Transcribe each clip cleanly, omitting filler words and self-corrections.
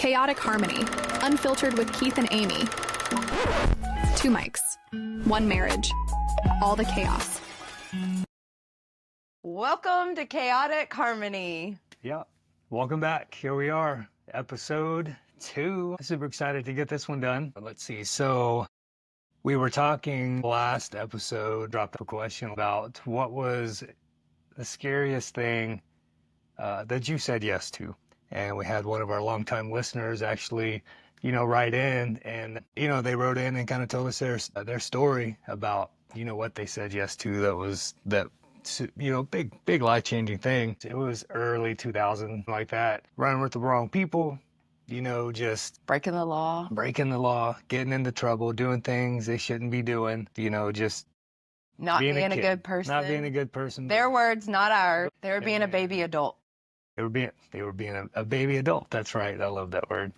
Chaotic Harmony, unfiltered with Keith and Amy. 2 mics, 1 marriage, all the chaos. Welcome to Chaotic Harmony. Yeah, welcome back. Here we are, episode 2. Super excited to get this one done. Let's see. So we were talking last episode, dropped a question about what was the scariest thing that you said yes to. And we had one of our longtime listeners actually, write in, and, they wrote in and kind of told us their story about, what they said yes to big life-changing thing. It was early 2000, like that. Running with the wrong people, just Breaking the law. Getting into trouble, doing things they shouldn't be doing, just Not being a kid. good person. Not being a good person. Their words, not ours. They were being a baby adult. They were being a baby adult. That's right. I love that word.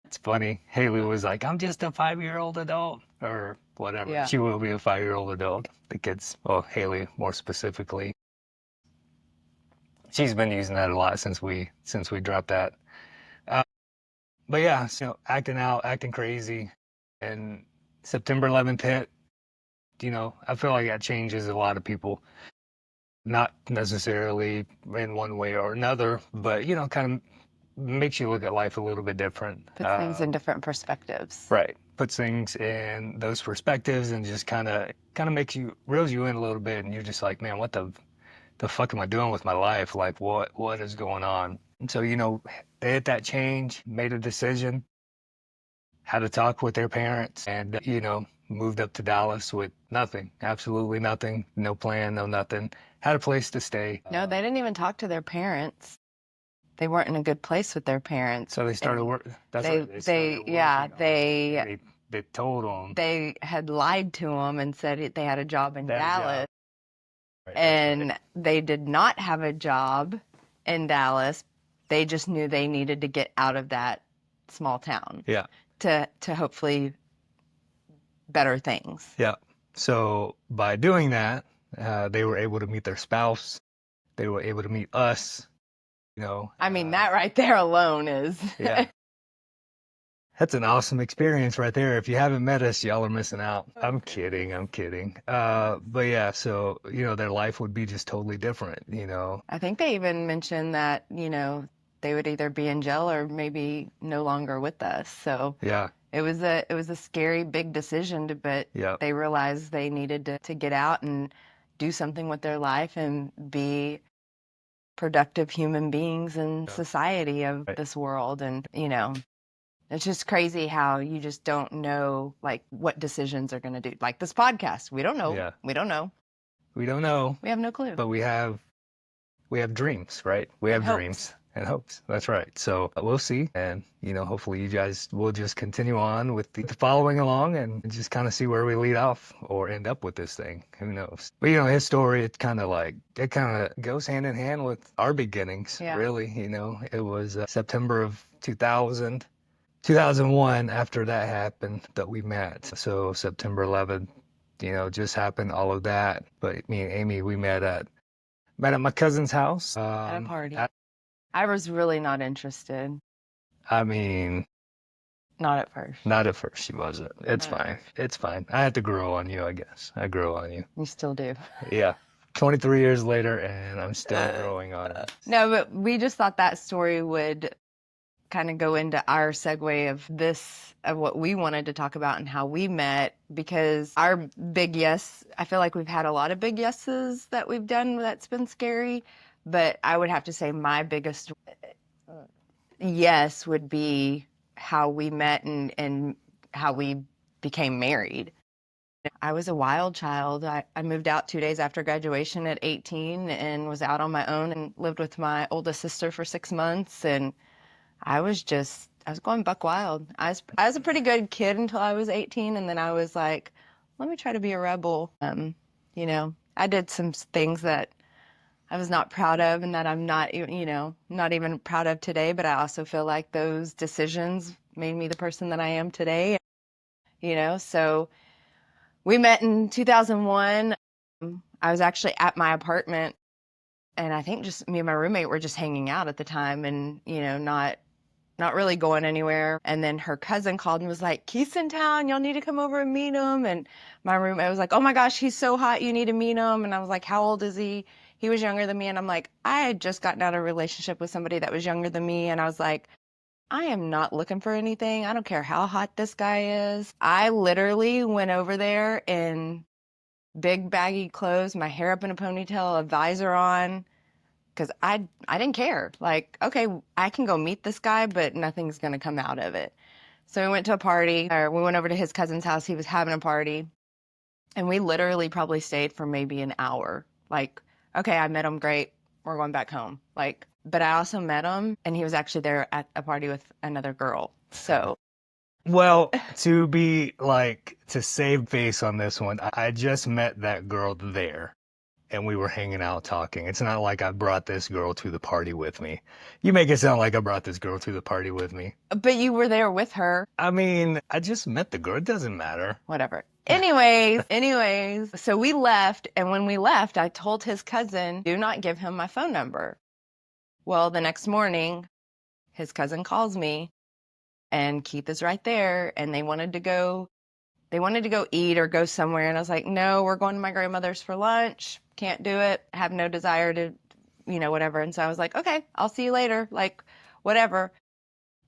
It's funny. Haley was like, I'm just a 5-year-old adult, or whatever. Yeah. She will be a 5-year-old adult. The kids, well, Haley more specifically. She's been using that a lot since we dropped that. But yeah, acting out, acting crazy, and September 11th hit. I feel like that changes a lot of people. Not necessarily in one way or another, but, kind of makes you look at life a little bit different. Puts things in different perspectives. Right. Puts things in those perspectives and just kind of reels you in a little bit, and you're just like, man, what the fuck am I doing with my life? Like, what is going on? And so, they hit that change, made a decision, had a talk with their parents, and, moved up to Dallas with nothing, absolutely nothing, no plan, no nothing. Had a place to stay. No, they didn't even talk to their parents. They weren't in a good place with their parents. So they started working. They told them. They had lied to them and said they had a job in Dallas. Right, and they did not have a job in Dallas. They just knew they needed to get out of that small town. Yeah. To hopefully better things. Yeah. So by doing that, they were able to meet their spouse. They were able to meet us. I mean, that right there alone is. Yeah. That's an awesome experience right there. If you haven't met us, y'all are missing out. I'm kidding. But yeah, so, their life would be just totally different, I think they even mentioned that, they would either be in jail or maybe no longer with us. So yeah. It was a scary, big decision, but they realized they needed to get out and do something with their life and be productive human beings in society of this world. And, it's just crazy how you just don't know, like, what decisions are going to do. Like this podcast, we don't know. Yeah. We don't know. We don't know. We have no clue. But we have dreams, right? We have dreams. And hopes. That's right. So we'll see. And, hopefully you guys will just continue on with the following along and just kind of see where we lead off or end up with this thing. Who knows? But, his story, it kind of goes hand in hand with our beginnings, really. It was September of 2001 after that happened that we met. So September 11th, just happened, all of that. But me and Amy, we met at my cousin's house. At a party. I was really not interested. I mean... Not at first. Not at first, she wasn't. It's fine. It's fine. I had to grow on you, I guess. I grew on you. You still do. Yeah. 23 years later, and I'm still growing on it. No, but we just thought that story would kind of go into our segue of what we wanted to talk about and how we met, because our big yes, I feel like we've had a lot of big yeses that we've done that's been scary. But I would have to say my biggest yes would be how we met and how we became married. I was a wild child. I moved out 2 days after graduation at 18 and was out on my own and lived with my oldest sister for 6 months. And I was going buck wild. I was a pretty good kid until I was 18. And then I was like, let me try to be a rebel. I did some things that I was not proud of and that I'm not even proud of today, but I also feel like those decisions made me the person that I am today. So we met in 2001. I was actually at my apartment, and I think just me and my roommate were just hanging out at the time and, not not really going anywhere. And then her cousin called and was like, Keith's in town. Y'all need to come over and meet him. And my roommate was like, oh my gosh, he's so hot. You need to meet him. And I was like, how old is he? He was younger than me. And I'm like, I had just gotten out of a relationship with somebody that was younger than me. And I was like, I am not looking for anything. I don't care how hot this guy is. I literally went over there in big baggy clothes, my hair up in a ponytail, a visor on, because I didn't care. Like, okay, I can go meet this guy, but nothing's going to come out of it. So we went to a party, or we went over to his cousin's house. He was having a party, and we literally probably stayed for maybe an hour. Like, okay, I met him, great. We're going back home. Like, but I also met him, and he was actually there at a party with another girl. So, Well, to save face on this one, I just met that girl there and we were hanging out talking. It's not like I brought this girl to the party with me. You make it sound like I brought this girl to the party with me. but you were there with her. I mean, I just met the girl. It doesn't matter. Whatever. Anyways, so we left, and when we left, I told his cousin, do not give him my phone number. Well, the next morning, his cousin calls me, and Keith is right there, and they wanted to go eat or go somewhere, and I was like, no, we're going to my grandmother's for lunch. Can't do it. Have no desire to, whatever. And so I was like, okay, I'll see you later. Like, whatever.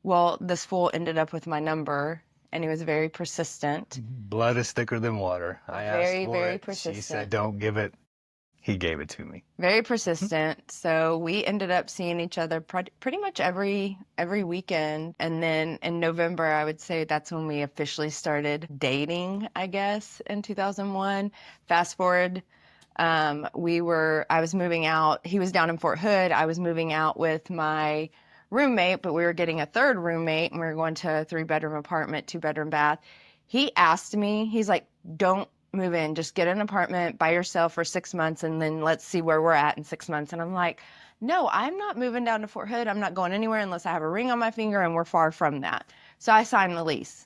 Well, this fool ended up with my number, and he was very persistent. Blood is thicker than water. I asked Very, for very it. persistent. She said, don't give it. He gave it to me. Very persistent. So we ended up seeing each other pretty much every weekend. And then in November, I would say that's when we officially started dating, I guess, in 2001. Fast forward, I was moving out. He was down in Fort Hood. I was moving out with my roommate, but we were getting a third roommate, and we were going to a 3-bedroom apartment, 2-bedroom bath. He asked me, he's like, don't move in, just get an apartment by yourself for 6 months, and then let's see where we're at in 6 months. And I'm like, no, I'm not moving down to Fort Hood. I'm not going anywhere unless I have a ring on my finger, and we're far from that. So I signed the lease.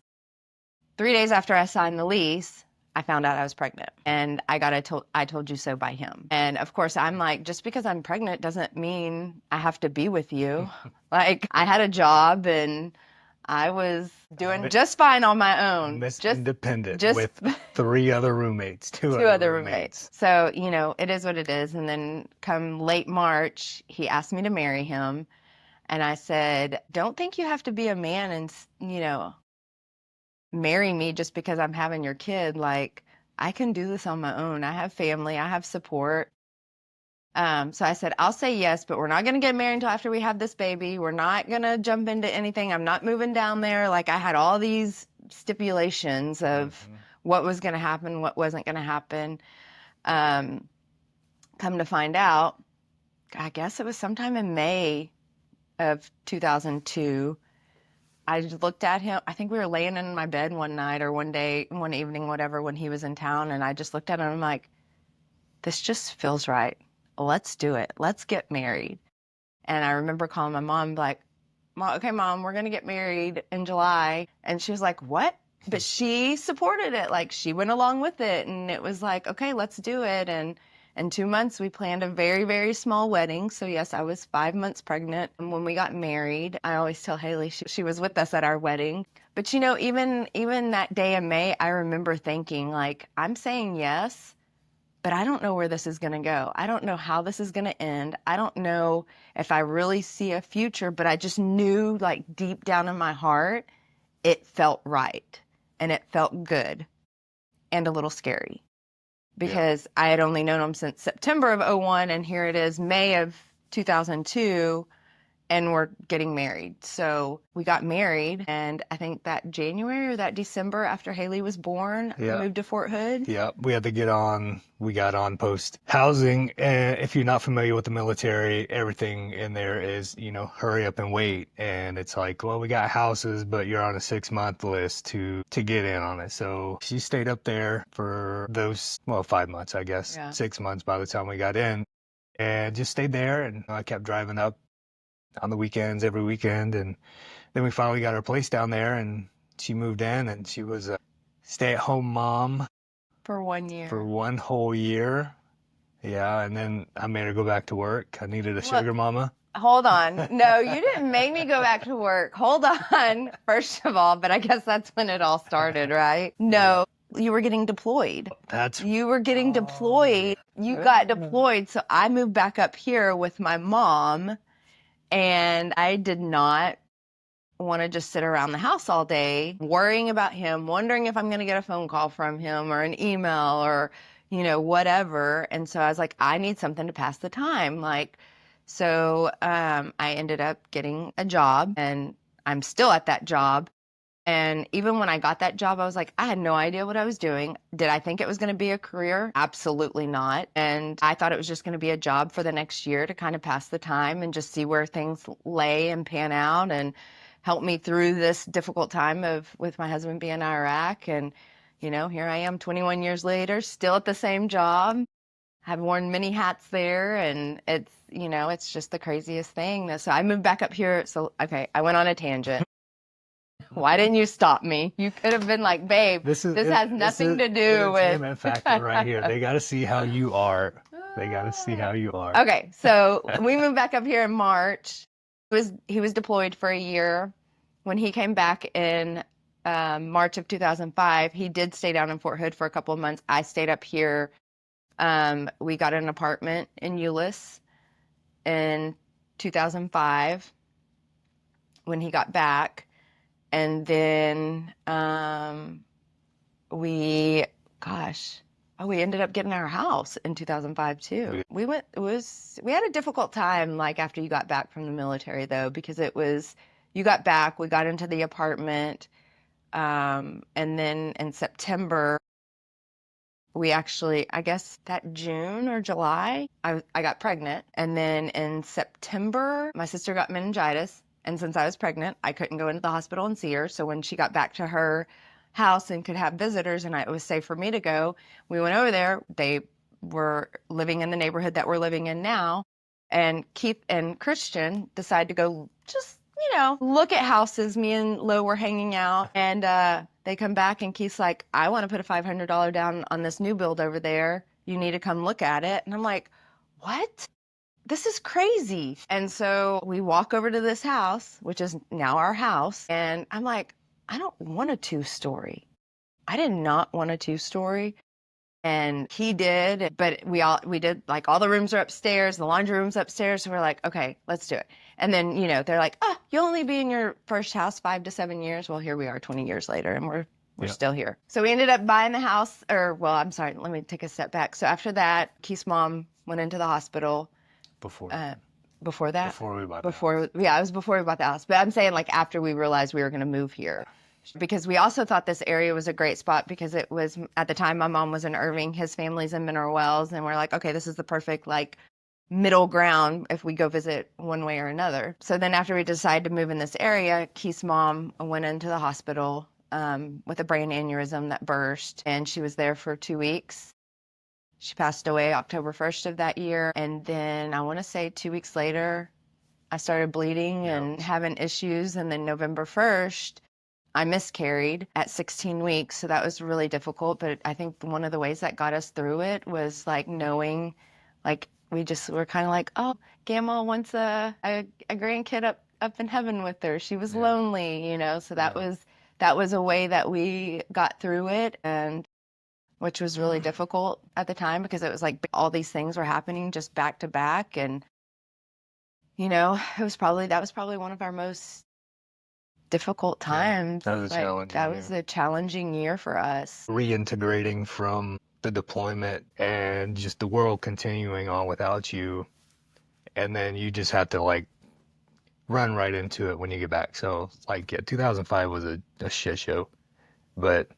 3 days after I signed the lease, I found out I was pregnant, and I got a I told you so by him. And of course, I'm like, just because I'm pregnant doesn't mean I have to be with you. Like, I had a job, and I was doing just fine on my own. Miss Independent just with 3 other roommates, two other roommates. So, it is what it is. And then come late March, he asked me to marry him. And I said, don't think you have to be a man and, marry me just because I'm having your kid. Like, I can do this on my own. I have family. I have support. So I said, I'll say yes, but we're not going to get married until after we have this baby. We're not going to jump into anything. I'm not moving down there. Like, I had all these stipulations of what was going to happen, what wasn't going to happen. Come to find out, I guess it was sometime in May of 2002. I just looked at him. I think we were laying in my bed one night or one evening, whatever, when he was in town. And I just looked at him and I'm like, this just feels right. Let's do it. Let's get married. And I remember calling my mom, like, okay, Mom, we're going to get married in July. And she was like, what? But she supported it. Like, she went along with it. And it was like, okay, let's do it. And in 2 months, we planned a very, very small wedding. So yes, I was 5 months pregnant. And when we got married, I always tell Haley, she was with us at our wedding. But even that day in May, I remember thinking, like, I'm saying yes, but I don't know where this is going to go. I don't know how this is going to end. I don't know if I really see a future, but I just knew, like, deep down in my heart, it felt right and it felt good and a little scary. Because I had only known him since September of 2001, and here it is, May of 2002, and we're getting married. So we got married, and I think that January or that December after Haley was born, we moved to Fort Hood. Yeah, we got on post housing. And if you're not familiar with the military, everything in there is, hurry up and wait. And it's like, well, we got houses, but you're on a 6-month list to get in on it. So she stayed up there for those, 5 months, I guess, 6 months by the time we got in, and just stayed there. And I kept driving up on the weekends, every weekend. And then we finally got our place down there, and she moved in, and she was a stay-at-home mom For 1 year. for 1 whole year. Yeah, and then I made her go back to work. I needed a sugar mama. hold on. No, you didn't make me go back to work. Hold on, first of all, but I guess that's when it all started, right? No, you were getting deployed. You were getting deployed. You got deployed. So I moved back up here with my mom, and I did not want to just sit around the house all day worrying about him, wondering if I'm going to get a phone call from him or an email or, whatever. And so I was like, I need something to pass the time. So I ended up getting a job, and I'm still at that job. And even when I got that job, I was like, I had no idea what I was doing. Did I think it was going to be a career? Absolutely not. And I thought it was just going to be a job for the next year to kind of pass the time and just see where things lay and pan out and help me through this difficult time with my husband being in Iraq. And, here I am 21 years later, still at the same job. I've worn many hats there, and it's just the craziest thing. So I moved back up here. So, okay, I went on a tangent. Why didn't you stop me? You could have been like, babe, this has nothing to do with... Entertainment factor right here. They got to see how you are. They got to see how you are. Okay, so we moved back up here in March. He was deployed for a year. When he came back in March of 2005, he did stay down in Fort Hood for a couple of months. I stayed up here. We got an apartment in Euless in 2005 when he got back. And then we ended up getting our house in 2005 too. We had a difficult time after you got back from the military though, because you got back, we got into the apartment, and then in September, we actually, I guess that June or July, I got pregnant. And then in September, my sister got meningitis. And since I was pregnant, I couldn't go into the hospital and see her. So when she got back to her house and could have visitors and it was safe for me to go, we went over there. They were living in the neighborhood that we're living in now. And Keith and Christian decided to go just, look at houses. Me and Lo were hanging out, and they come back and Keith's like, I want to put a $500 down on this new build over there. You need to come look at it. And I'm like, what? This is crazy. And so we walk over to this house, which is now our house. And I'm like, I don't want a 2-story. I did not want a 2-story. And he did, but we did all the rooms are upstairs, the laundry room's upstairs. So we're like, okay, let's do it. And then, they're like, oh, you'll only be in your first house 5 to 7 years. Well, here we are 20 years later, and we're still here. So we ended up buying the house, I'm sorry, let me take a step back. So after that, Keith's mom went into the hospital. Before that? Before we bought the house. Yeah, it was before we bought the house. But I'm saying after we realized we were going to move here. Because we also thought this area was a great spot because it was, at the time, my mom was in Irving, his family's in Mineral Wells, and we're like, okay, this is the perfect middle ground if we go visit one way or another. So then after we decided to move in this area, Keith's mom went into the hospital with a brain aneurysm that burst, and she was there for 2 weeks. She passed away October 1st of that year. And then I want to say 2 weeks later, I started bleeding and having issues. And then November 1st, I miscarried at 16 weeks. So that was really difficult. But I think one of the ways that got us through it was knowing, we just were kind of like, oh, Gamma wants a grandkid up in heaven with her. She was lonely, so that was a way that we got through it. And which was really difficult at the time because it was all these things were happening just back to back. And, that was probably one of our most difficult times. That was a challenging That year. was a challenging year for us. Reintegrating from the deployment and just the world continuing on without you. And then you just had to run right into it when you get back. So 2005 was a shit show, but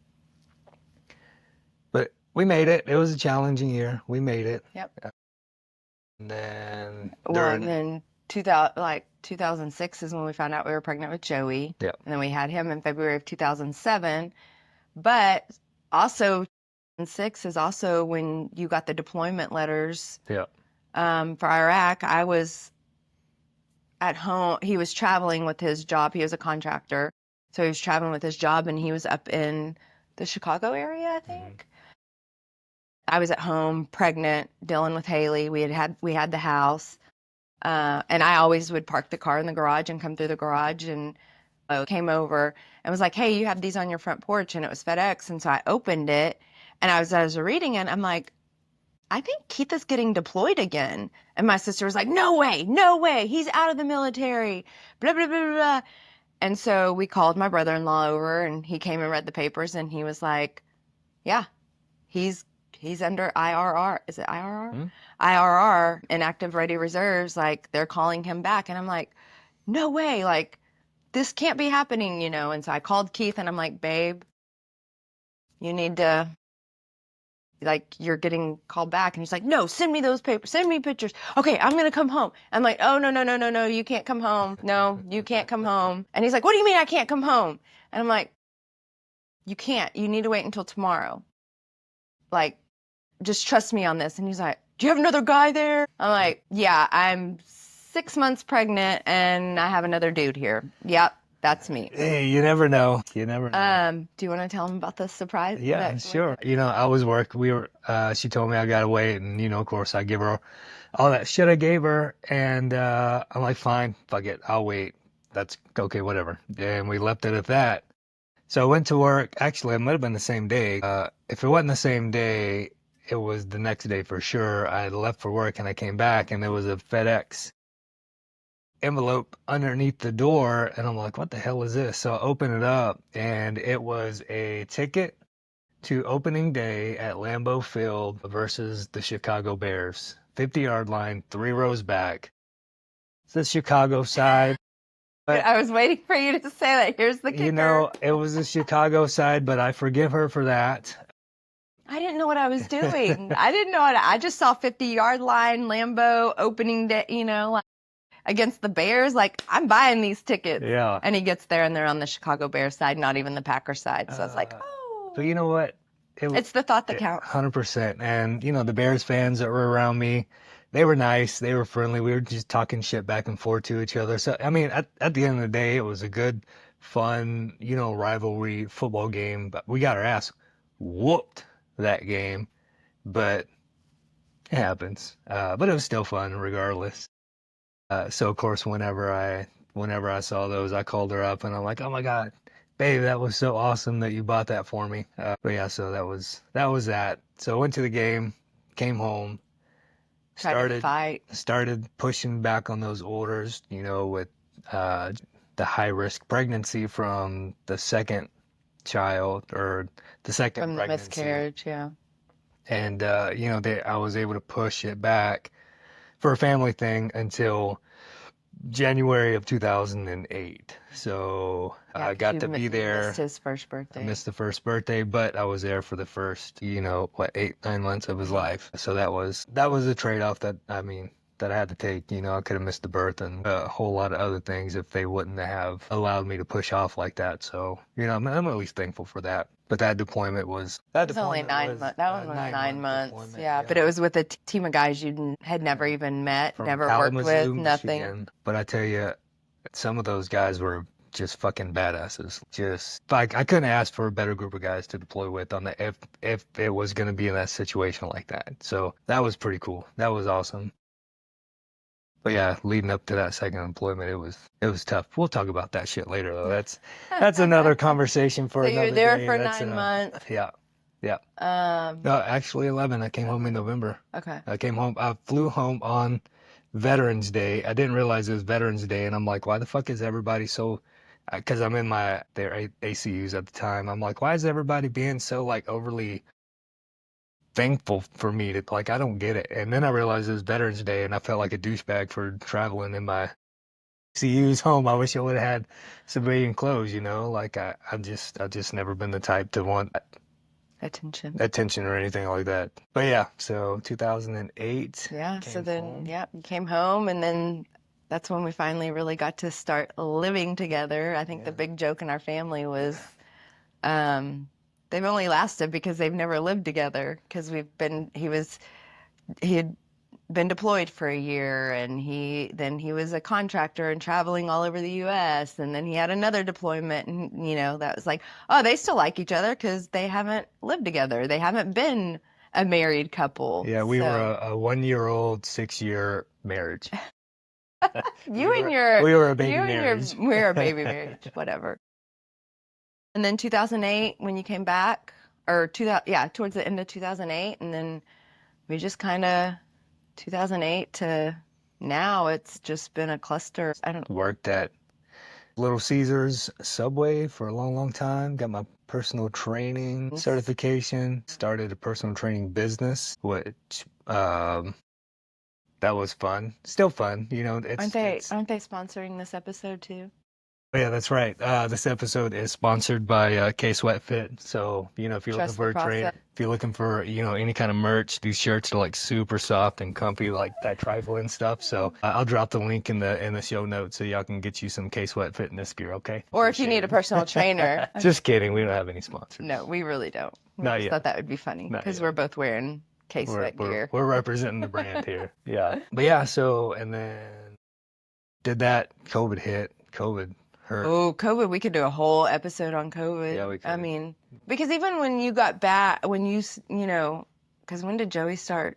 we made it. It was a challenging year. We made it. Yep. And then 2006 is when we found out we were pregnant with Joey. Yep. And then we had him in February of 2007. But also 2006 is also when you got the deployment letters. Yep. For Iraq. I was at home. He was traveling with his job. He was a contractor. So he was traveling with his job, and he was up in the Chicago area, I think. Mm-hmm. I was at home, pregnant, dealing with Haley. We had the house. And I always would park the car in the garage and come through the garage, and I came over and was like, hey, you have these on your front porch, and it was FedEx. And so I opened it, and as I was reading it, I'm like, I think Keith is getting deployed again. And my sister was like, no way, no way. He's out of the military, blah, blah, blah, blah. And so we called my brother-in-law over, and he came and read the papers, and he was like, yeah, he's under IRR. Is it IRR? Hmm? IRR, inactive ready reserves. Like, they're calling him back. And I'm like, no way. Like, this can't be happening, you know? And so I called Keith, and I'm like, babe, you need to, like, you're getting called back. And he's like, no, send me those papers, send me pictures. Okay, I'm going to come home. I'm like, oh, no, no, no, no, no, you can't come home. No, you can't come home. And he's like, what do you mean I can't come home? And I'm like, you can't. You need to wait until tomorrow. Like, just trust me on this. And he's like, do you have another guy there? I'm like, yeah, I'm 6 months pregnant and I have another dude here. Yep, that's me. Hey, you never know. You never know. Do you want to tell him about the surprise? Yeah, sure. You know, I was she told me I gotta wait, and you know, of course, I give her all that shit I gave her, and I'm like, fine, fuck it, I'll wait. That's okay, whatever. And we left it at that. So I went to work. Actually, it might have been the same day. If it wasn't the same day, it was the next day for sure. I left for work and I came back, and there was a FedEx envelope underneath the door, and I'm like, what the hell is this? So I open it up, and it was a ticket to opening day at Lambeau Field versus the Chicago Bears. 50-yard line, 3 rows back. It's the Chicago side. But, I was waiting for you to say that. Here's the kicker. you know, it was the Chicago side, but I forgive her for that. I didn't know what I was doing. I didn't know I just saw 50-yard line, Lambeau, opening day, you know, like, against the Bears. Like, I'm buying these tickets. Yeah. And he gets there, and they're on the Chicago Bears side, not even the Packers side. So I was like, oh. But you know what? It's the thought that counts. 100%. And, you know, the Bears fans that were around me, they were nice. They were friendly. We were just talking shit back and forth to each other. So, I mean, at the end of the day, it was a good, fun, you know, rivalry football game. But we got our ass whooped that game. But it happens. But it was still fun regardless. So, of course, whenever I saw those, I called her up and I'm like, oh my God, babe, that was so awesome that you bought that for me. But yeah, so that was that. So I went to the game, came home, started pushing back on those orders, you know, with the high risk pregnancy from the second child or the second From the pregnancy. miscarriage, yeah. And you know, I was able to push it back for a family thing until January of 2008. So Yeah, I got to be there. Missed his first birthday. I missed the first birthday, but I was there for the first, you know, 8-9 months of his life. So that was a trade-off that I had to take. You know, I could have missed the birth and a whole lot of other things if they wouldn't have allowed me to push off like that. So, you know, I'm at least thankful for that. But that deployment was only 9 months. That one was 9 months. Yeah, but it was with a team of guys you had never even met, from never worked Kalamazoo, with, nothing. Michigan. But I tell you, some of those guys were just fucking badasses. Just like I couldn't ask for a better group of guys to deploy with on the if it was going to be in that situation like that. So that was pretty cool. That was awesome. But yeah, leading up to that second employment, it was tough. We'll talk about that shit later though. That's another conversation for So another you were there day. for That's 9 months. Yeah. No, actually 11. I came home in November. Okay. I flew home on Veterans Day. I didn't realize it was Veterans Day, and I'm like, why the fuck is everybody so? Because I'm in their ACUs at the time. I'm like, why is everybody being so like overly thankful for me? To like, I don't get it. And then I realized it was Veterans Day, and I felt like a douchebag for traveling in my ACUs home. I wish I would have had civilian clothes, you know. Like I've just never been the type to want attention or anything like that. But yeah, so 2008. Yeah, so then, home. yeah, you came home, and then that's when we finally really got to start living together. I think the big joke in our family was they've only lasted because they've never lived together, because he had been deployed for a year, and he was a contractor and traveling all over the U.S., and then he had another deployment, and, you know, that was like, oh, they still like each other because they haven't lived together. They haven't been a married couple. Yeah, we were a 1-year-old, 6-year marriage. You and your we were a baby you and marriage. your we were a baby marriage, whatever. And then 2008 when you came back, or towards the end of 2008, and then we just kind of 2008 to now, it's just been a cluster. I don't Worked at Little Caesars Subway for a long time. Got my personal training certification. Started a personal training business, which that was fun. Still fun, you know. aren't they sponsoring this episode too? Yeah, that's right. This episode is sponsored by K Sweat Fit. So, you know, if you're looking Trust for the a trainer, process. if you're looking for, you know, any kind of merch, these shirts are like super soft and comfy, like that trifle and stuff. So I'll drop the link in the show notes so y'all can get you some K Sweat fitness gear, okay? Or if you need a personal trainer. Just kidding. We don't have any sponsors. No, we really don't. We Not just yet. thought that would be funny Not because yet. we're both wearing K-Sweat gear. We're representing the brand here. Yeah. But yeah, so, and then did that. COVID hit. COVID hurt. Oh, COVID, we could do a whole episode on COVID. Yeah, we could. I mean, because even when you got back, because when did Joey start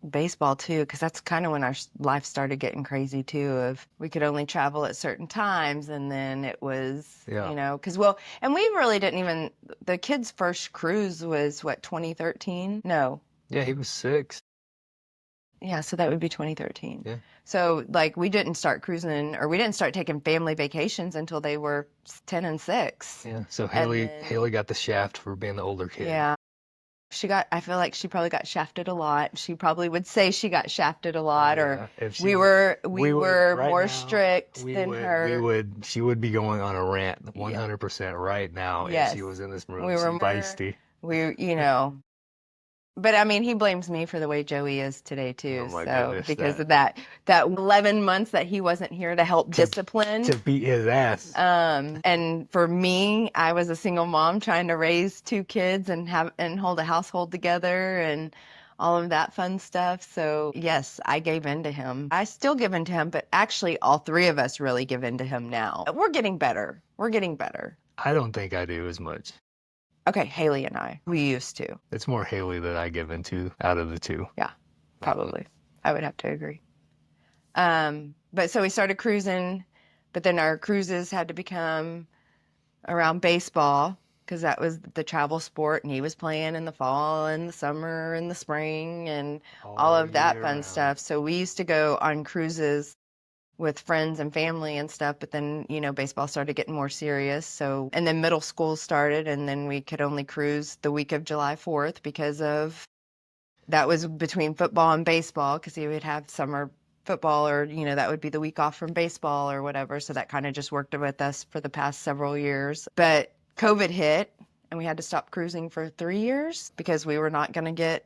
baseball too? Because that's kind of when our life started getting crazy too, of we could only travel at certain times, and then it was, and we really didn't even, the kid's first cruise was what, 2013? No. Yeah, he was 6. Yeah, so that would be 2013. Yeah. So, like, we didn't start cruising, or we didn't start taking family vacations until they were 10 and 6. Yeah, so Haley got the shaft for being the older kid. Yeah. I feel like she probably got shafted a lot. She probably would say she got shafted a lot, or we were more strict than her. She would be going on a rant 100% right now if she was in this room. We were feisty. But I mean, he blames me for the way Joey is today too. Oh my goodness, because of that 11 months that he wasn't here to help discipline. To beat his ass. And for me, I was a single mom trying to raise 2 kids and hold a household together and all of that fun stuff. So yes, I gave in to him. I still give in to him, but actually all 3 of us really give in to him now. We're getting better. I don't think I do as much. Okay, Haley and I, we used to. It's more Haley that I give into out of the 2. Yeah, probably. I would have to agree. But so we started cruising, but then our cruises had to become around baseball because that was the travel sport, and he was playing in the fall and the summer and the spring and all of that fun stuff. So we used to go on cruises with friends and family and stuff, but then, baseball started getting more serious. So, and then middle school started, and then we could only cruise the week of July 4th because that was between football and baseball, because he would have summer football, or, that would be the week off from baseball or whatever. So that kind of just worked with us for the past several years. But COVID hit, and we had to stop cruising for 3 years because we were not going to get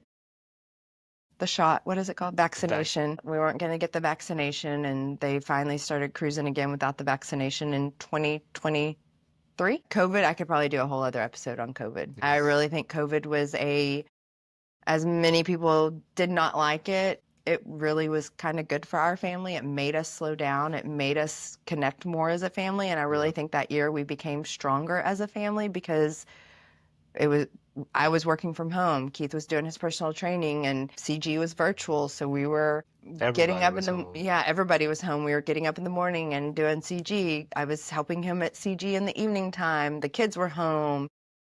the shot, what is it called? Vaccination. We weren't going to get the vaccination, and they finally started cruising again without the vaccination in 2023. COVID, I could probably do a whole other episode on COVID. Yes. I really think COVID was as many people did not like it, it really was kind of good for our family. It made us slow down. It made us connect more as a family. And I really think that year we became stronger as a family because I was working from home. Keith was doing his personal training, and CG was virtual. So we were getting up everybody was home. We were getting up in the morning and doing CG. I was helping him at CG in the evening time. The kids were home.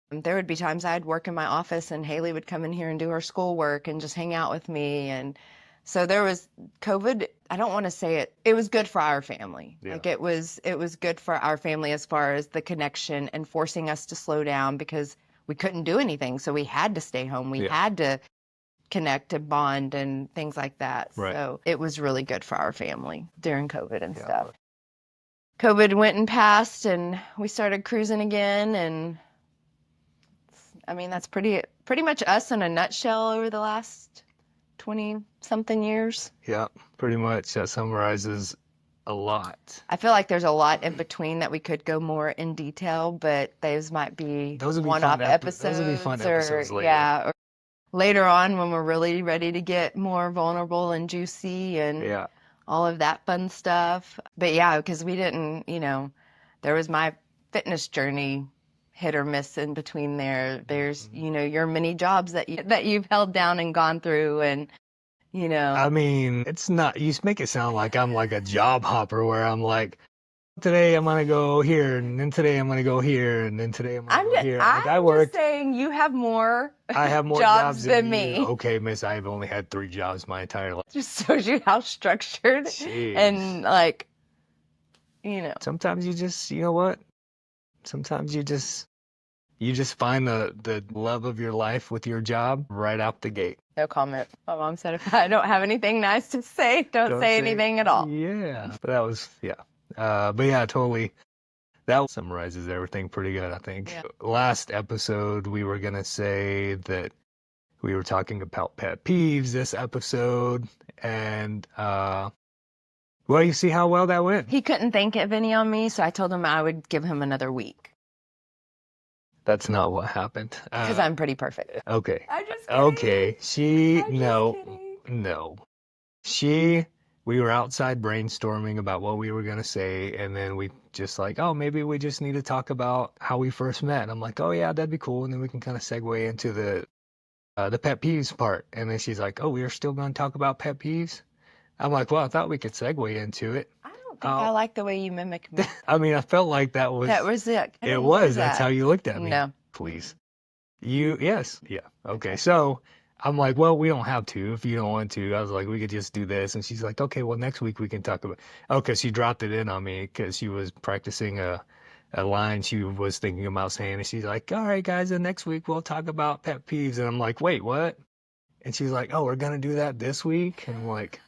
There would be times I'd work in my office and Haley would come in here and do her schoolwork and just hang out with me. And so there was COVID. I don't want to say it was good for our family. Yeah. Like it was good for our family as far as the connection and forcing us to slow down because we couldn't do anything. So we had to stay home. We had to connect and bond and things like that. Right. So it was really good for our family during COVID and stuff. COVID went and passed, and we started cruising again. And I mean, that's pretty much us in a nutshell over the last 20-something years. Yeah, pretty much. That summarizes a lot. I feel like there's a lot in between that we could go more in detail, but those might be one-off episodes. Those would be fun episodes later. Yeah, or later on when we're really ready to get more vulnerable and juicy and all of that fun stuff. But yeah, because we didn't, there was my fitness journey hit or miss in between there. There's, your many jobs that you've held down and gone through, and you know. I mean, it's not, you make it sound like I'm like a job hopper where I'm like, today I'm gonna go here, and then today I'm gonna go here, and then today I'm gonna go here. Like I I'm worked, just saying you have more I have more jobs than than you. me. Okay, miss, I've only had 3 jobs my entire life. Just shows you how structured Jeez. and like, you know. Sometimes you just, you know what? Sometimes you just find the love of your life with your job right out the gate. No comment. My mom said if I don't have anything nice to say, don't say anything at all. Yeah, but that was, yeah. But yeah, totally. That summarizes everything pretty good, I think. Yeah. Last episode, we were going to say that we were talking about pet peeves this episode. And, well, you see how well that went. He couldn't think of any on me, so I told him I would give him another week. That's not what happened. Because I'm pretty perfect. Okay. I'm just kidding. Okay. I'm just kidding. No. We were outside brainstorming about what we were going to say, and then we just like, oh, maybe we just need to talk about how we first met. And I'm like, oh, yeah, that'd be cool. And then we can kind of segue into the pet peeves part. And then she's like, oh, we are still going to talk about pet peeves? I'm like, well, I thought we could segue into it. I don't think I like the way you mimic me. I mean, I felt like that was it. it was. That's how you looked at me. No. Please. Yes. Yeah. Okay. So I'm like, well, we don't have to if you don't want to. I was like, we could just do this. And she's like, okay, well, next week we can talk about. Okay, she dropped it in on me because she was practicing a line she was thinking about saying. And she's like, all right, guys, and next week we'll talk about pet peeves. And I'm like, wait, what? And she's like, oh, we're going to do that this week? And I'm like,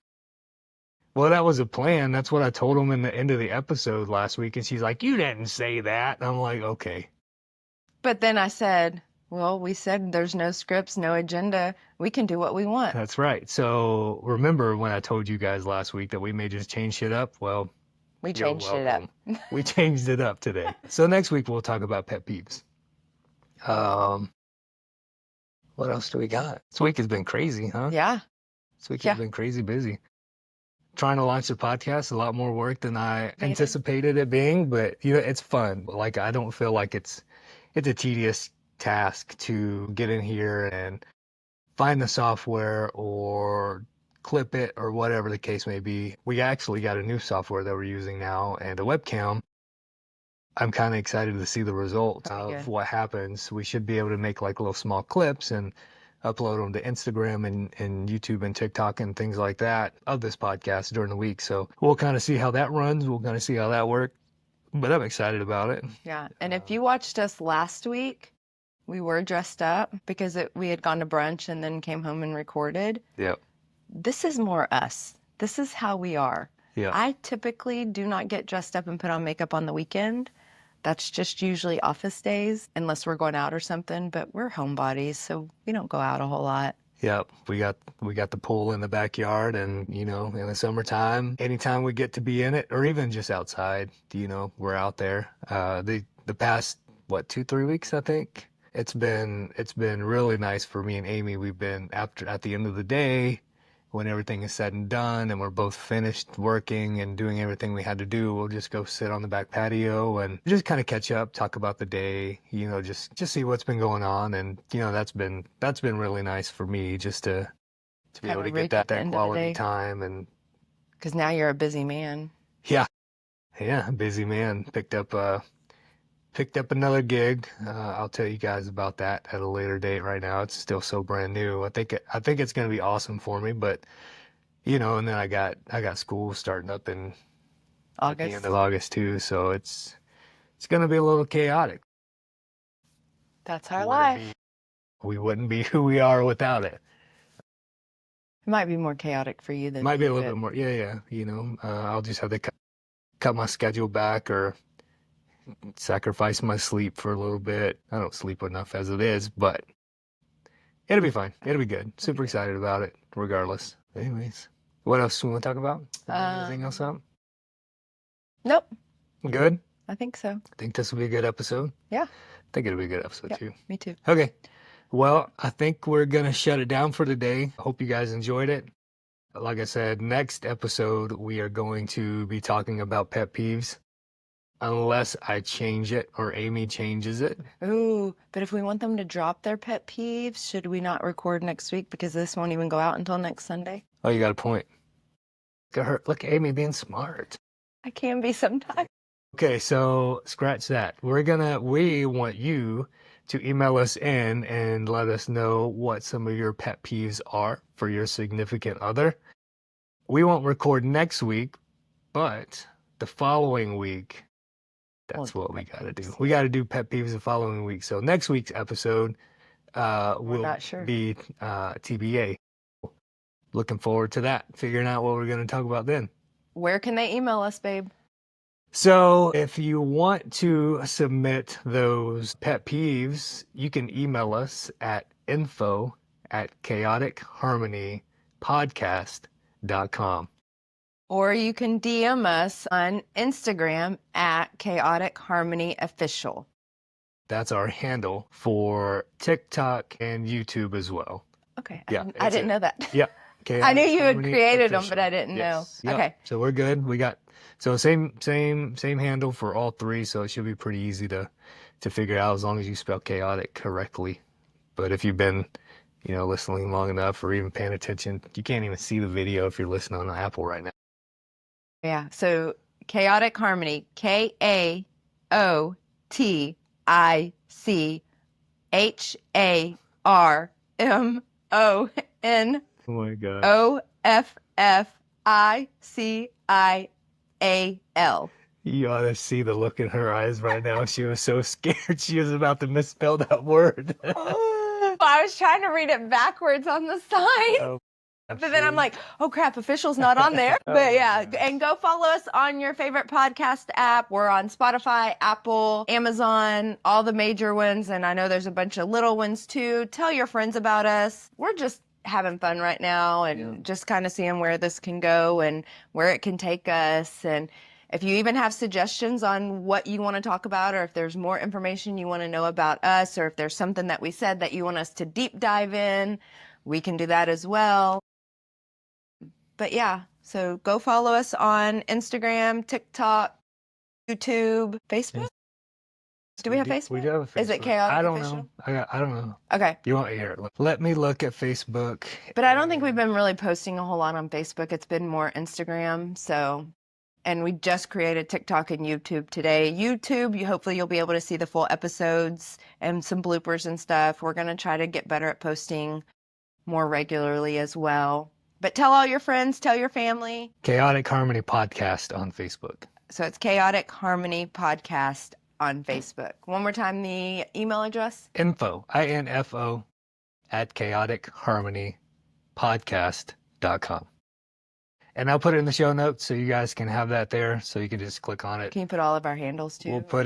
well, that was a plan. That's what I told him in the end of the episode last week. And she's like, you didn't say that. And I'm like, okay. But then I said, well, we said there's no scripts, no agenda. We can do what we want. That's right. So remember when I told you guys last week that we may just change shit up? Well, we changed it up. We changed it up today. So next week we'll talk about pet peeves. What else do we got? This week has been crazy, huh? Yeah. This week has been crazy busy. Trying to launch the podcast, a lot more work than I anticipated it being, but you know, it's fun. Like I don't feel like it's a tedious task to get in here and find the software or clip it or whatever the case may be. We actually got a new software that we're using now and a webcam. I'm kind of excited to see the results of what happens. We should be able to make like little small clips and upload them to Instagram and YouTube and TikTok and things like that of this podcast during the week. So we'll kind of see how that runs. We'll kind of see how that works. But I'm excited about it. Yeah. And if you watched us last week, we were dressed up because we had gone to brunch and then came home and recorded. Yep. This is more us. This is how we are. Yeah. I typically do not get dressed up and put on makeup on the weekend. That's just usually office days, unless we're going out or something. But we're homebodies, so we don't go out a whole lot. Yep, we got the pool in the backyard, and you know, in the summertime, anytime we get to be in it, or even just outside, you know, we're out there. The past 2-3 weeks, I think it's been really nice for me and Amy. We've been at the end of the day, when everything is said and done, and we're both finished working and doing everything we had to do, we'll just go sit on the back patio and just kind of catch up, talk about the day, you know, just see what's been going on. And you know, that's been really nice for me, just to be able to get that quality time. And because now you're a busy man. Yeah, busy man. Picked up another gig. I'll tell you guys about that at a later date. Right now, it's still so brand new. I think it's going to be awesome for me, but you know, and then I got school starting up in August. At the end of August too, so it's going to be a little chaotic. That's our life. We wouldn't be who we are without it. It might be more chaotic for you than might be a little bit more. Yeah. You know, I'll just have to cut my schedule back or sacrifice my sleep for a little bit. I don't sleep enough as it is, but it'll be fine. It'll be good. Super excited about it, regardless. Anyways, what else do we want to talk about? Anything else up? Nope. Good? I think so. I think this will be a good episode. Yeah. I think it'll be a good episode too. Me too. Okay. Well, I think we're going to shut it down for today. Hope you guys enjoyed it. Like I said, next episode, we are going to be talking about pet peeves. unless I change it or Amy changes it. Ooh, but if we want them to drop their pet peeves, should we not record next week because this won't even go out until next Sunday? Oh, you got a point. Look at her. Look at Amy being smart. I can be sometimes. Okay, so scratch that. We want you to email us in and let us know what some of your pet peeves are for your significant other. We won't record next week, but the following week, that's what we got to do. We got to do pet peeves the following week. So next week's episode will not sure. be TBA. Looking forward to that, figuring out what we're going to talk about then. Where can they email us, babe? So if you want to submit those pet peeves, you can email us at info@chaoticharmonypodcast.com. Or you can DM us on Instagram at Chaotic Harmony Official. That's our handle for TikTok and YouTube as well. Okay, Yeah, I didn't know that. Yep. I knew you had Harmony created them, Official. but I didn't Yes. know. Yep. Okay. So we're good. We got same handle for all three, so it should be pretty easy to figure out as long as you spell chaotic correctly. But if you've been, listening long enough or even paying attention, you can't even see the video if you're listening on Apple right now. Yeah. So Chaotic Harmony, KAOTICHARMONOFFICIAL. Oh my gosh. You ought to see the look in her eyes right now. She was so scared she was about to misspell that word. I was trying to read it backwards on the sign. Oh, But then I'm like, oh crap, official's not on there. But yeah, and go follow us on your favorite podcast app. We're on Spotify, Apple, Amazon, all the major ones. And I know there's a bunch of little ones too. Tell your friends about us. We're just having fun right now and just kind of seeing where this can go and where it can take us. And if you even have suggestions on what you want to talk about, or if there's more information you want to know about us, or if there's something that we said that you want us to deep dive in, we can do that as well. But yeah, so go follow us on Instagram, TikTok, YouTube, Facebook. Do we have Facebook? We do have a Facebook. Is it Chaotic I don't Official? know. I don't know. Okay. You want to hear it? Let me look at Facebook. But I don't think we've been really posting a whole lot on Facebook. It's been more Instagram. So, and we just created TikTok and YouTube today. YouTube, hopefully you'll be able to see the full episodes and some bloopers and stuff. We're going to try to get better at posting more regularly as well. But tell all your friends, tell your family. Chaotic Harmony Podcast on Facebook. So it's Chaotic Harmony Podcast on Facebook. One more time, the email address. Info, INFO, @chaoticharmonypodcast.com. And I'll put it in the show notes so you guys can have that there, so you can just click on it. Can you put all of our handles too? We'll put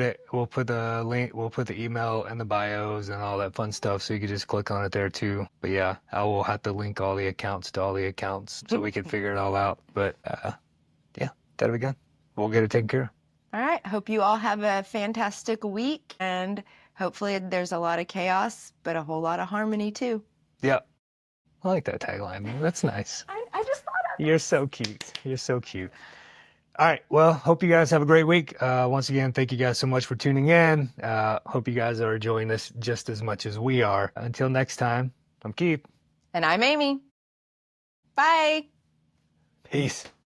the link, we'll put the email and the bios and all that fun stuff, so you can just click on it there too. But yeah, I will have to link all the accounts to all the accounts so we can figure it all out. But yeah, that'll be good. We'll get it taken care of. All right. Hope you all have a fantastic week, and hopefully there's a lot of chaos, but a whole lot of harmony too. Yep. I like that tagline, man. That's nice. I just thought of it. You're so cute. You're so cute. All right. Well, hope you guys have a great week. Once again, thank you guys so much for tuning in. Hope you guys are enjoying this just as much as we are. Until next time, I'm Keith. And I'm Amy. Bye. Peace.